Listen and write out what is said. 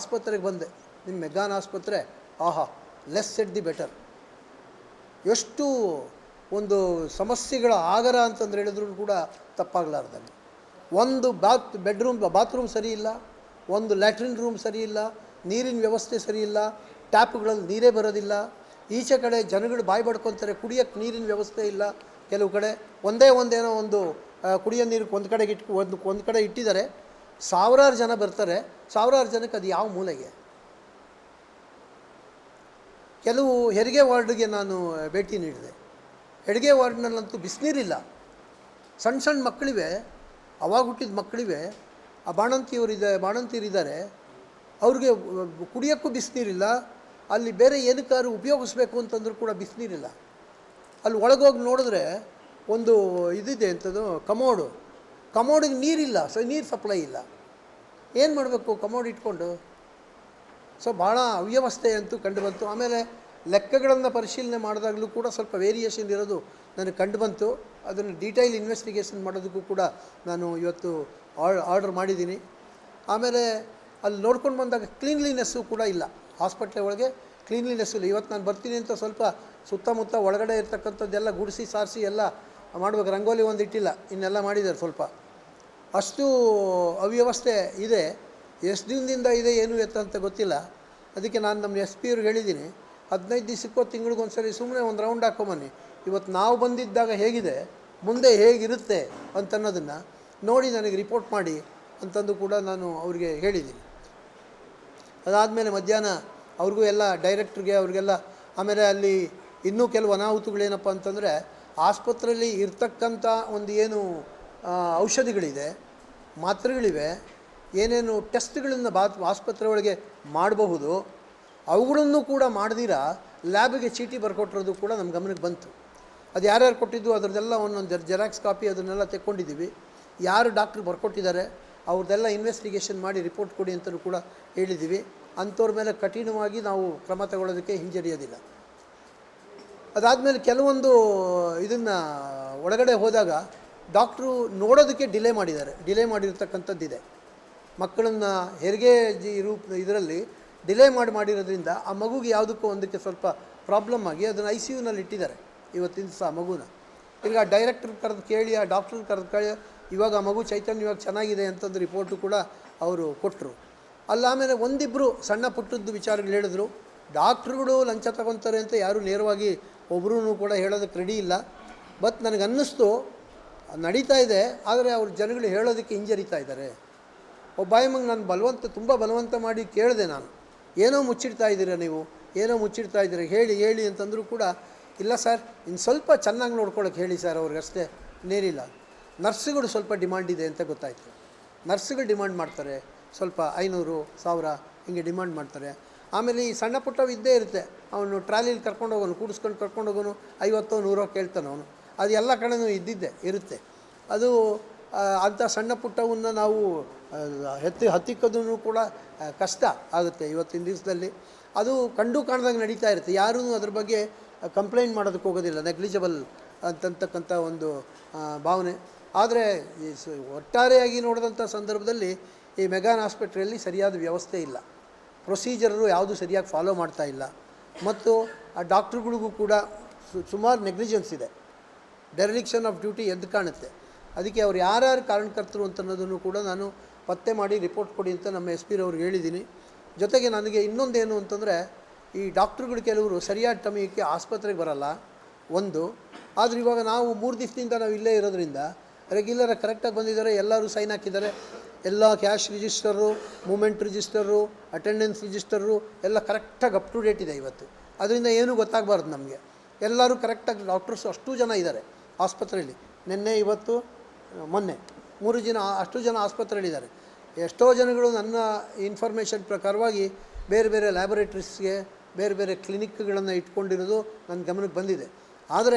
ಆಸ್ಪತ್ರೆಗೆ ಬಂದೆ, ನಿಮ್ಮ ಮೆಗ್ಗಾನ್ ಆಸ್ಪತ್ರೆ ಆಹಾ, ಲೆಸ್ ಸೆಡ್ ದಿ ಬೆಟರ್. ಎಷ್ಟು ಒಂದು ಸಮಸ್ಯೆಗಳ ಆಗರ ಅಂತಂದ್ರೆ ಹೇಳಿದ್ರು ಕೂಡ ತಪ್ಪಾಗಲಾರ್ದಂಗೆ. ಒಂದು ಬಾತ್ರೂಮ್ ಸರಿ ಇಲ್ಲ, ಒಂದು ಲ್ಯಾಟ್ರಿನ್ ರೂಮ್ ಸರಿ ಇಲ್ಲ, ನೀರಿನ ವ್ಯವಸ್ಥೆ ಸರಿ ಇಲ್ಲ, ಟ್ಯಾಪ್ಗಳಲ್ಲಿ ನೀರೇ ಬರೋದಿಲ್ಲ. ಈಚೆ ಕಡೆ ಜನಗಳು ಬಾಯಿ ಬಡ್ಕೊತಾರೆ, ಕುಡಿಯೋಕ್ಕೆ ನೀರಿನ ವ್ಯವಸ್ಥೆ ಇಲ್ಲ. ಕೆಲವು ಕಡೆ ಒಂದೇನೋ ಒಂದು ಕುಡಿಯೋ ನೀರಿಗೆ ಒಂದು ಕಡೆ ಇಟ್ಟಿದ್ದಾರೆ, ಸಾವಿರಾರು ಜನ ಬರ್ತಾರೆ, ಸಾವಿರಾರು ಜನಕ್ಕೆ ಅದು ಯಾವ ಮೂಲೆಗೆ. ಕೆಲವು ಹೆರಿಗೆ ವಾರ್ಡ್ಗೆ ನಾನು ಭೇಟಿ ನೀಡಿದೆ. ಹೆರಿಗೆ ವಾರ್ಡ್ನಲ್ಲಂತೂ ಬಿಸಿನೀರಿಲ್ಲ. ಸಣ್ಣ ಮಕ್ಕಳಿವೆ, ಅವಾಗ ಹುಟ್ಟಿದ ಮಕ್ಕಳಿವೆ, ಆ ಬಾಣಂತಿಯರಿದ್ದಾರೆ, ಅವ್ರಿಗೆ ಕುಡಿಯೋಕ್ಕೂ ಬಿಸಿನೀರಿಲ್ಲ. ಅಲ್ಲಿ ಬೇರೆ ಏನಕ್ಕಾದ್ರೂ ಉಪಯೋಗಿಸ್ಬೇಕು ಅಂತಂದ್ರೂ ಕೂಡ ಬಿಸಿನೀರಿಲ್ಲ. ಅಲ್ಲಿ ಒಳಗೋಗಿ ನೋಡಿದ್ರೆ ಒಂದು ಇದಿದೆ ಅಂಥದ್ದು ಕಮೋಡಿಗೆ ನೀರಿಲ್ಲ, ನೀರು ಸಪ್ಲೈ ಇಲ್ಲ. ಏನು ಮಾಡಬೇಕು ಕಮೋಡ್ ಇಟ್ಕೊಂಡು? ಸೊ ಭಾಳ ಅವ್ಯವಸ್ಥೆ ಅಂತೂ ಕಂಡು ಬಂತು. ಆಮೇಲೆ ಲೆಕ್ಕಗಳನ್ನು ಪರಿಶೀಲನೆ ಮಾಡಿದಾಗಲೂ ಕೂಡ ಸ್ವಲ್ಪ ವೇರಿಯೇಷನ್ ಇರೋದು ನನಗೆ ಕಂಡು ಬಂತು. ಅದನ್ನು ಡೀಟೈಲ್ ಇನ್ವೆಸ್ಟಿಗೇಷನ್ ಮಾಡೋದಕ್ಕೂ ಕೂಡ ನಾನು ಇವತ್ತು ಆರ್ಡರ್ ಮಾಡಿದ್ದೀನಿ. ಆಮೇಲೆ ಅಲ್ಲಿ ನೋಡ್ಕೊಂಡು ಬಂದಾಗ ಕ್ಲೀನ್ಲಿನೆಸ್ಸು ಕೂಡ ಇಲ್ಲ, ಹಾಸ್ಪಿಟ್ಲ್ ಒಳಗೆ ಕ್ಲೀನ್ಲಿನೆಸ್ಸು ಇಲ್ಲ. ಇವತ್ತು ನಾನು ಬರ್ತೀನಿ ಅಂತ ಸ್ವಲ್ಪ ಸುತ್ತಮುತ್ತ ಒಳಗಡೆ ಇರ್ತಕ್ಕಂಥದ್ದೆಲ್ಲ ಗುಡಿಸಿ ಸಾರಿಸಿ ಎಲ್ಲ ಮಾಡ್ಬೇಕು. ರಂಗೋಲಿ ಒಂದು ಇಟ್ಟಿಲ್ಲ, ಇನ್ನೆಲ್ಲ ಮಾಡಿದ್ದಾರೆ. ಸ್ವಲ್ಪ ಅಷ್ಟು ಅವ್ಯವಸ್ಥೆ ಇದೆ. ಎಷ್ಟು ದಿನದಿಂದ ಇದೆ ಏನು ಅಂತ ಗೊತ್ತಿಲ್ಲ. ಅದಕ್ಕೆ ನಾನು ನಮ್ಮ SP ಅವ್ರಿಗೆ ಹೇಳಿದ್ದೀನಿ, 15 ದಿವಸಕ್ಕೋ ತಿಂಗಳಿಗೊಂದು ಸರಿ ಸುಮ್ಮನೆ ಒಂದು ರೌಂಡ್ ಹಾಕ್ಕೊಂಬನ್ನಿ. ಇವತ್ತು ನಾವು ಬಂದಿದ್ದಾಗ ಹೇಗಿದೆ, ಮುಂದೆ ಹೇಗಿರುತ್ತೆ ಅಂತನ್ನೋದನ್ನು ನೋಡಿ ನನಗೆ ರಿಪೋರ್ಟ್ ಮಾಡಿ ಅಂತಂದು ಕೂಡ ನಾನು ಅವ್ರಿಗೆ ಹೇಳಿದ್ದೀನಿ. ಅದಾದಮೇಲೆ ಮಧ್ಯಾಹ್ನ ಅವ್ರಿಗೂ ಎಲ್ಲ ಡೈರೆಕ್ಟ್ರಿಗೆ ಅವ್ರಿಗೆಲ್ಲ, ಆಮೇಲೆ ಅಲ್ಲಿ ಇನ್ನೂ ಕೆಲವು ಅನಾಹುತಗಳೇನಪ್ಪ ಅಂತಂದರೆ, ಆಸ್ಪತ್ರೆಯಲ್ಲಿ ಇರ್ತಕ್ಕಂಥ ಒಂದು ಏನು ಔಷಧಿಗಳಿದೆ, ಮಾತ್ರೆಗಳಿವೆ, ಏನೇನು ಟೆಸ್ಟ್ಗಳನ್ನು ಆಸ್ಪತ್ರೆ ಒಳಗೆ ಮಾಡಬಹುದು, ಅವುಗಳನ್ನು ಕೂಡ ಮಾಡ್ದಿರ ಲ್ಯಾಬಿಗೆ ಚೀಟಿ ಬರ್ಕೊಟ್ಟಿರೋದು ಕೂಡ ನಮ್ಮ ಗಮನಕ್ಕೆ ಬಂತು. ಅದು ಯಾರ್ಯಾರು ಕೊಟ್ಟಿದ್ದು ಅದರದ್ದೆಲ್ಲ ಒಂದೊಂದು ಜೆರಾಕ್ಸ್ ಕಾಪಿ ಅದನ್ನೆಲ್ಲ ತೆಕ್ಕೊಂಡಿದ್ದೀವಿ. ಯಾರು ಡಾಕ್ಟ್ರು ಬರ್ಕೊಟ್ಟಿದ್ದಾರೆ ಅವ್ರದ್ದೆಲ್ಲ ಇನ್ವೆಸ್ಟಿಗೇಷನ್ ಮಾಡಿ ರಿಪೋರ್ಟ್ ಕೊಡಿ ಅಂತಲೂ ಕೂಡ ಹೇಳಿದ್ದೀವಿ. ಅಂಥವ್ರ ಮೇಲೆ ಕಠಿಣವಾಗಿ ನಾವು ಕ್ರಮ ತಗೊಳ್ಳೋದಕ್ಕೆ ಹಿಂಜರಿಯೋದಿಲ್ಲ. ಅದಾದಮೇಲೆ ಕೆಲವೊಂದು ಇದನ್ನು ಒಳಗಡೆ ಹೋದಾಗ ಡಾಕ್ಟ್ರು ನೋಡೋದಕ್ಕೆ ಡಿಲೇ ಮಾಡಿರ್ತಕ್ಕಂಥದ್ದಿದೆ. ಮಕ್ಕಳನ್ನು ಹೆರಿಗೆ ಇದರಲ್ಲಿ ಡಿಲೇ ಮಾಡಿರೋದ್ರಿಂದ ಆ ಮಗುಗೆ ಯಾವುದಕ್ಕೂ ಒಂದಕ್ಕೆ ಸ್ವಲ್ಪ ಪ್ರಾಬ್ಲಮ್ ಆಗಿ ಅದನ್ನು ICUನಲ್ಲಿ ಇಟ್ಟಿದ್ದಾರೆ ಇವತ್ತಿನ ದಿವಸ ಆ ಮಗುನ. ಈಗ ಡೈರೆಕ್ಟ್ರ್ ಕರೆದು ಕೇಳಿ, ಆ ಡಾಕ್ಟ್ರ್ ಕರೆದು ಕೇಳಿ, ಇವಾಗ ಆ ಮಗು ಚೈತನ್ಯವಾಗಿ ಚೆನ್ನಾಗಿದೆ ಅಂತಂದು ರಿಪೋರ್ಟು ಕೂಡ ಅವರು ಕೊಟ್ಟರು. ಆಮೇಲೆ ಒಂದಿಬ್ಬರು ಸಣ್ಣ ಪುಟ್ಟದ್ದು ವಿಚಾರಗಳು ಹೇಳಿದ್ರು. ಡಾಕ್ಟ್ರುಗಳು ಲಂಚ ತಗೊತಾರೆ ಅಂತ ಯಾರೂ ನೇರವಾಗಿ ಒಬ್ಬರೂ ಕೂಡ ಹೇಳೋದಕ್ಕೆ ರೆಡಿ ಇಲ್ಲ. ಬಟ್ ನನಗೆ ಅನ್ನಿಸ್ತು ನಡೀತಾ ಇದೆ, ಆದರೆ ಅವ್ರ ಜನಗಳು ಹೇಳೋದಕ್ಕೆ ಹಿಂಜರಿತಾ ಇದ್ದಾರೆ. ಒಬ್ಬಾಯಮಗೆ ನಾನು ತುಂಬ ಬಲವಂತ ಮಾಡಿ ಕೇಳಿದೆ. ನಾನು ಏನೋ ಮುಚ್ಚಿಡ್ತಾ ಇದ್ದೀರಾ ನೀವು, ಏನೋ ಮುಚ್ಚಿಡ್ತಾ ಇದ್ದೀರಾ, ಹೇಳಿ ಅಂತಂದರೂ ಕೂಡ ಇಲ್ಲ ಸರ್, ಇನ್ನು ಸ್ವಲ್ಪ ಚೆನ್ನಾಗಿ ನೋಡ್ಕೊಳ್ಳೋಕೆ ಹೇಳಿ ಸರ್ ಅವ್ರಿಗಷ್ಟೇ, ಇನ್ನೇನಿಲ್ಲ. ನರ್ಸುಗಳು ಸ್ವಲ್ಪ ಡಿಮಾಂಡ್ ಇದೆ ಅಂತ ಗೊತ್ತಾಯಿತು. ನರ್ಸುಗಳು ಡಿಮಾಂಡ್ ಮಾಡ್ತಾರೆ, ಸ್ವಲ್ಪ 500, 1000 ಹಿಂಗೆ ಡಿಮಾಂಡ್ ಮಾಡ್ತಾರೆ. ಆಮೇಲೆ ಈ ಸಣ್ಣ ಪುಟ್ಟವು ಇದ್ದೇ ಇರುತ್ತೆ. ಅವನು ಟ್ರಾಲಿಲಿ ಕರ್ಕೊಂಡೋಗೋನು, ಕೂಡಿಸ್ಕೊಂಡು ಕರ್ಕೊಂಡೋಗೋನು, 50, 100 ಕೇಳ್ತಾನೆ ಅವನು. ಅದು ಎಲ್ಲ ಕಡೆನೂ ಇರುತ್ತೆ. ಅದು ಅಂಥ ಸಣ್ಣ ಪುಟ್ಟವನ್ನು ನಾವು ಹತ್ತಿಕ್ಕೋದೂ ಕೂಡ ಕಷ್ಟ ಆಗುತ್ತೆ ಇವತ್ತಿನ ದಿವಸದಲ್ಲಿ. ಅದು ಕಂಡು ಕಾಣ್ದಂಗೆ ನಡೀತಾ ಇರುತ್ತೆ. ಯಾರೂ ಅದ್ರ ಬಗ್ಗೆ ಕಂಪ್ಲೇಂಟ್ ಮಾಡೋದಕ್ಕೆ ಹೋಗೋದಿಲ್ಲ, ನೆಗ್ಲಿಜಿಬಲ್ ಅಂತಕ್ಕಂಥ ಒಂದು ಭಾವನೆ. ಆದರೆ ಒಟ್ಟಾರೆಯಾಗಿ ನೋಡಿದಂಥ ಸಂದರ್ಭದಲ್ಲಿ ಈ ಮೆಗ್ಗಾನ್ ಆಸ್ಪತ್ರೆಯಲ್ಲಿ ಸರಿಯಾದ ವ್ಯವಸ್ಥೆ ಇಲ್ಲ, ಪ್ರೊಸೀಜರು ಯಾವುದು ಸರಿಯಾಗಿ ಫಾಲೋ ಮಾಡ್ತಾ ಇಲ್ಲ. ಮತ್ತು ಆ ಡಾಕ್ಟ್ರುಗಳಿಗೂ ಕೂಡ ಸುಮಾರು ನೆಗ್ಲಿಜೆನ್ಸ್ ಇದೆ, ಡೆರಿಲಿಕ್ಷನ್ ಆಫ್ ಡ್ಯೂಟಿ ಎದ್ದು ಕಾಣುತ್ತೆ. ಅದಕ್ಕೆ ಅವ್ರು ಯಾರ್ಯಾರು ಕಾರಣಕರ್ತರು ಅಂತನ್ನೋದನ್ನು ಕೂಡ ನಾನು ಪತ್ತೆ ಮಾಡಿ ರಿಪೋರ್ಟ್ ಕೊಡಿ ಅಂತ ನಮ್ಮ SP ಅವ್ರಿಗೆ ಹೇಳಿದ್ದೀನಿ. ಜೊತೆಗೆ ನನಗೆ ಇನ್ನೊಂದೇನು ಅಂತಂದರೆ, ಈ ಡಾಕ್ಟ್ರುಗಳು ಕೆಲವರು ಸರಿಯಾದ ಸಮಯಕ್ಕೆ ಆಸ್ಪತ್ರೆಗೆ ಬರಲ್ಲ ಒಂದು. ಆದರೆ ಇವಾಗ ನಾವು 3 ದಿವಸದಿಂದ ನಾವು ಇಲ್ಲೇ ಇರೋದ್ರಿಂದ ರೆಗ್ಯುಲರ್ ಕರೆಕ್ಟಾಗಿ ಬಂದಿದ್ದಾರೆ, ಎಲ್ಲರೂ ಸೈನ್ ಹಾಕಿದ್ದಾರೆ. ಎಲ್ಲ cash register, movement register, attendance register ಎಲ್ಲ ಕರೆಕ್ಟಾಗಿ ಅಪ್ ಟು ಡೇಟ್ ಇದೆ ಇವತ್ತು. ಅದರಿಂದ ಏನೂ ಗೊತ್ತಾಗಬಾರ್ದು ನಮಗೆ. ಎಲ್ಲರೂ ಕರೆಕ್ಟಾಗಿ ಡಾಕ್ಟರ್ಸು ಅಷ್ಟು ಜನ ಇದ್ದಾರೆ ಆಸ್ಪತ್ರೆಯಲ್ಲಿ. ನಿನ್ನೆ, ಇವತ್ತು, ಮೊನ್ನೆ 3 ದಿನ ಅಷ್ಟು ಜನ ಆಸ್ಪತ್ರೆಯಲ್ಲಿದ್ದಾರೆ. ಎಷ್ಟೋ ಜನಗಳು ನನ್ನ ಇನ್ಫಾರ್ಮೇಷನ್ ಪ್ರಕಾರವಾಗಿ ಬೇರೆ ಬೇರೆ ಲ್ಯಾಬೊರೇಟ್ರೀಸ್ಗೆ, ಬೇರೆ ಬೇರೆ ಕ್ಲಿನಿಕ್ಗಳನ್ನು ಇಟ್ಕೊಂಡಿರೋದು ನನ್ನ ಗಮನಕ್ಕೆ ಬಂದಿದೆ. ಆದರೆ